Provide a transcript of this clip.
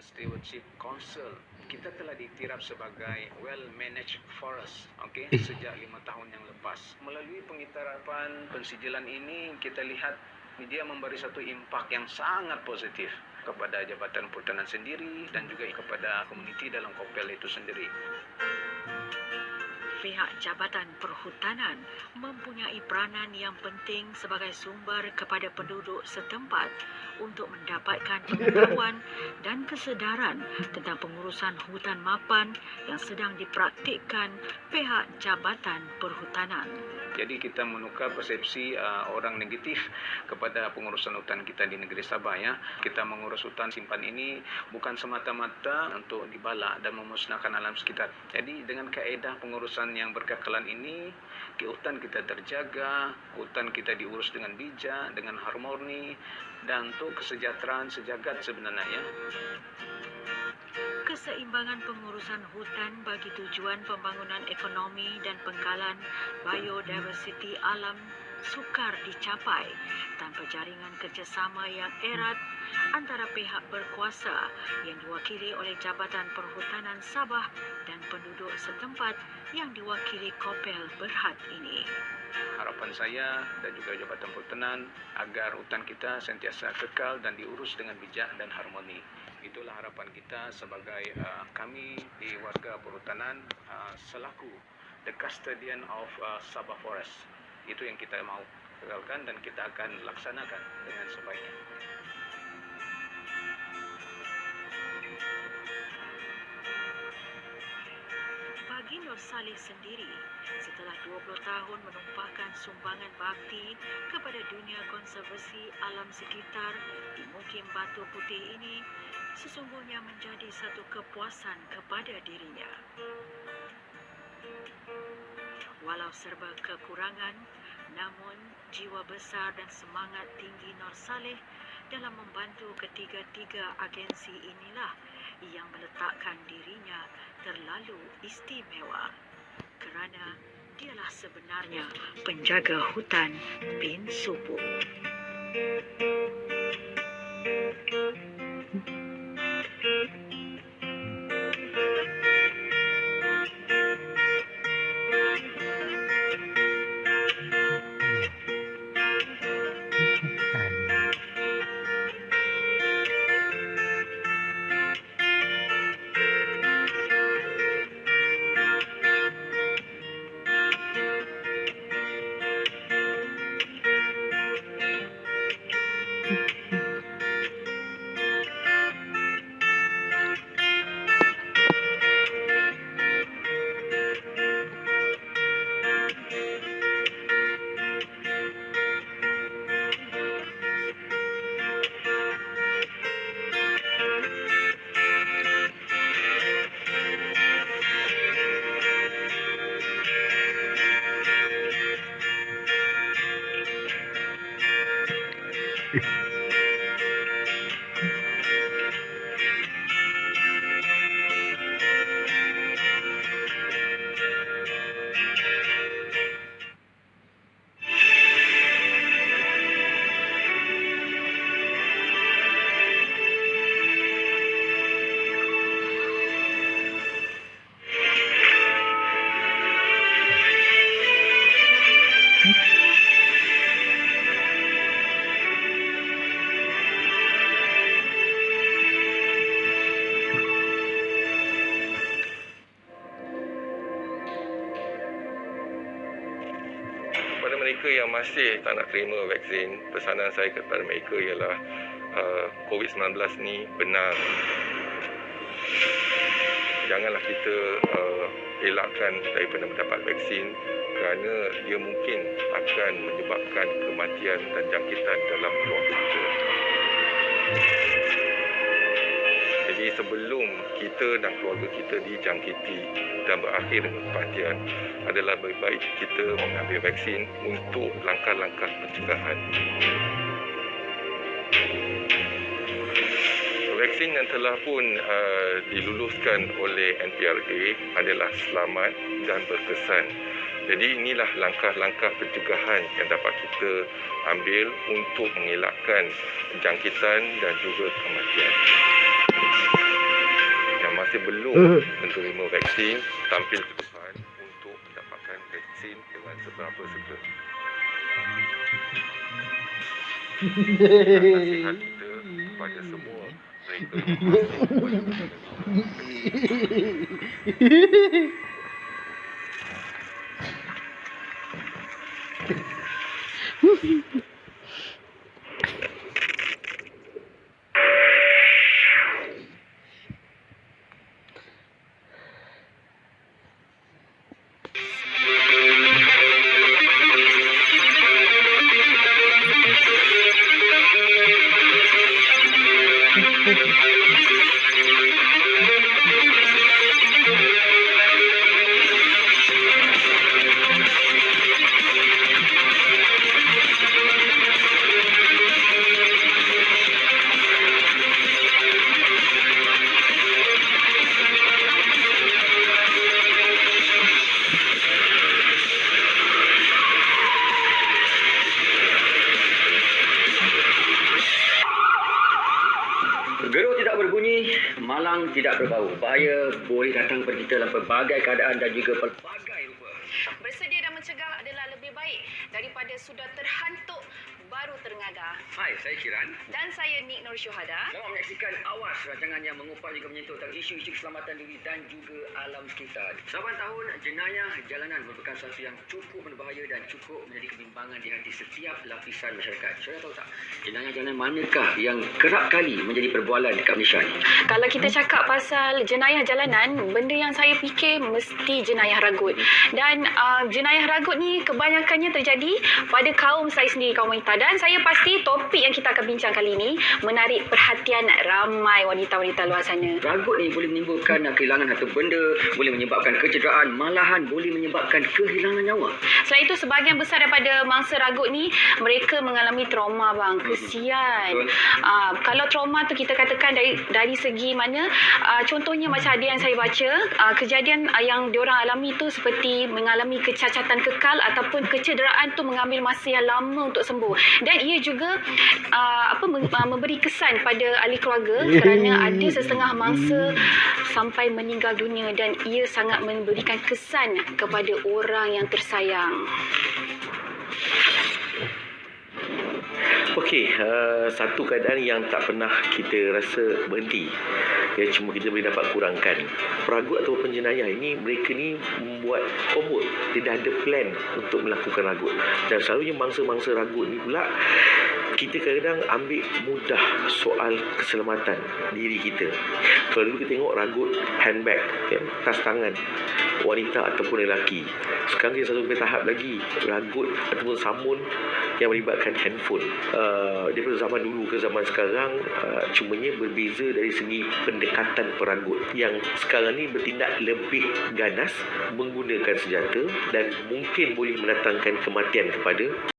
Stewardship Council. Kita telah diiktiraf sebagai well-managed forest, sejak 5 tahun yang lepas. Melalui pengiktirafan pensijilan ini, kita lihat dia memberi satu impak yang sangat positif kepada Jabatan Perhutanan sendiri dan juga kepada komuniti dalam Kopel itu sendiri. Pihak Jabatan Perhutanan mempunyai peranan yang penting sebagai sumber kepada penduduk setempat untuk mendapatkan pengetahuan dan kesedaran tentang pengurusan hutan mapan yang sedang dipraktikkan pihak Jabatan Perhutanan. Jadi kita menukar persepsi orang negatif kepada pengurusan hutan kita di negeri Sabah. Kita mengurus hutan simpan ini bukan semata-mata untuk dibalak dan memusnahkan alam sekitar. Jadi dengan kaedah pengurusan yang berkekalan ini, hutan kita terjaga, hutan kita diurus dengan bijak, dengan harmoni dan untuk kesejahteraan sejagat sebenarnya. Keseimbangan pengurusan hutan bagi tujuan pembangunan ekonomi dan penggalan biodiversiti alam sukar dicapai tanpa jaringan kerjasama yang erat antara pihak berkuasa yang diwakili oleh Jabatan Perhutanan Sabah dan penduduk setempat yang diwakili Kopel Berhad ini. Harapan saya dan juga Jabatan Perhutanan agar hutan kita sentiasa kekal dan diurus dengan bijak dan harmoni. Itulah harapan kita sebagai kami di warga perhutanan selaku the custodian of Sabah Forest. Itu yang kita mau kekalkan dan kita akan laksanakan dengan sebaiknya. Bagi Nur Saleh sendiri, setelah 20 tahun menumpahkan sumbangan bakti kepada dunia konservasi alam sekitar di Mukim Batu Putih ini, sesungguhnya menjadi satu kepuasan kepada dirinya. Walau serba kekurangan, namun jiwa besar dan semangat tinggi Nur Saleh dalam membantu ketiga-tiga agensi inilah yang meletakkan dirinya terlalu istimewa. Kerana dialah sebenarnya penjaga hutan bin Supu. Kepada mereka yang masih tak nak terima vaksin, pesanan saya kepada mereka ialah COVID-19 ni benar. Janganlah kita elakkan daripada mendapat vaksin kerana dia mungkin akan menyebabkan kematian dan jangkitan dalam keluarga kita. Jadi sebelum kita dan keluarga kita dijangkiti dan berakhir dengan kematian, adalah lebih baik kita mengambil vaksin untuk langkah-langkah pencegahan. Vaksin yang telah pun diluluskan oleh NPRA adalah selamat dan berkesan. Jadi inilah langkah-langkah pencegahan yang dapat kita ambil untuk mengelakkan jangkitan dan juga kematian. masih belum menerima vaksin tampil ke depan untuk mendapatkan vaksin dengan seberapa segera. Dan nasihat kita kepada semua mereka yang masih belum menerima vaksin. Geruh tidak berbunyi, malang tidak berbau. Bahaya boleh datang kepada kita dalam pelbagai keadaan dan juga pelbagai rupa. Bersedia dan mencegah adalah lebih baik daripada sudah terhantuk baru terngagah. Hai, saya Kiran. Dan saya Nik Nur Syuhada. Selamat menyaksikan Awas, rancangan yang mengupas juga menyentuh tentang isu-isu keselamatan diri dan juga alam sekitar. Saban tahun, jenayah jalanan merupakan sesuatu yang cukup berbahaya dan cukup menjadi kebimbangan di hati setiap lapisan masyarakat. Saya tahu tak, jenayah jalanan manakah yang kerap kali menjadi perbualan dekat Malaysia ni? Kalau kita cakap pasal jenayah jalanan, benda yang saya fikir mesti jenayah ragut. Dan jenayah ragut ni kebanyakannya terjadi pada kaum saya sendiri, kaum wanita. Dan saya pasti topik yang kita akan bincang kali ini menarik perhatian ramai wanita-wanita luar sana. Ragut ni boleh menimbulkan kehilangan harta benda, boleh menyebabkan kecederaan, malahan boleh menyebabkan kehilangan nyawa. Selain itu, sebahagian besar daripada mangsa ragut ni, mereka mengalami trauma, bang. Kesian. Kalau trauma tu kita katakan dari segi mana, contohnya macam ada yang saya baca, kejadian yang diorang alami tu seperti mengalami kecacatan kekal ataupun kecederaan tu mengambil masa yang lama untuk sembuh. Dan ia juga memberi kesan pada ahli keluarga kerana ada setengah mangsa sampai meninggal dunia dan ia sangat memberikan kesan kepada orang yang tersayang. Okey, satu keadaan yang tak pernah kita rasa berhenti, ya, cuma kita boleh dapat kurangkan. Peragut atau penjenayah ini, mereka ni membuat komod. Dia dah ada plan untuk melakukan ragut. Dan selalunya mangsa-mangsa ragut ni pula, kita kadang ambil mudah soal keselamatan diri kita. Kalau dulu kita tengok ragut handbag, ya, tas tangan, wanita ataupun lelaki. Sekarang dia satu tahap lagi, ragut ataupun samun yang melibatkan handphone. Daripada zaman dulu ke zaman sekarang, cumanya berbeza dari segi pendekatan peragut. Yang sekarang ni bertindak lebih ganas, menggunakan senjata dan mungkin boleh mendatangkan kematian kepada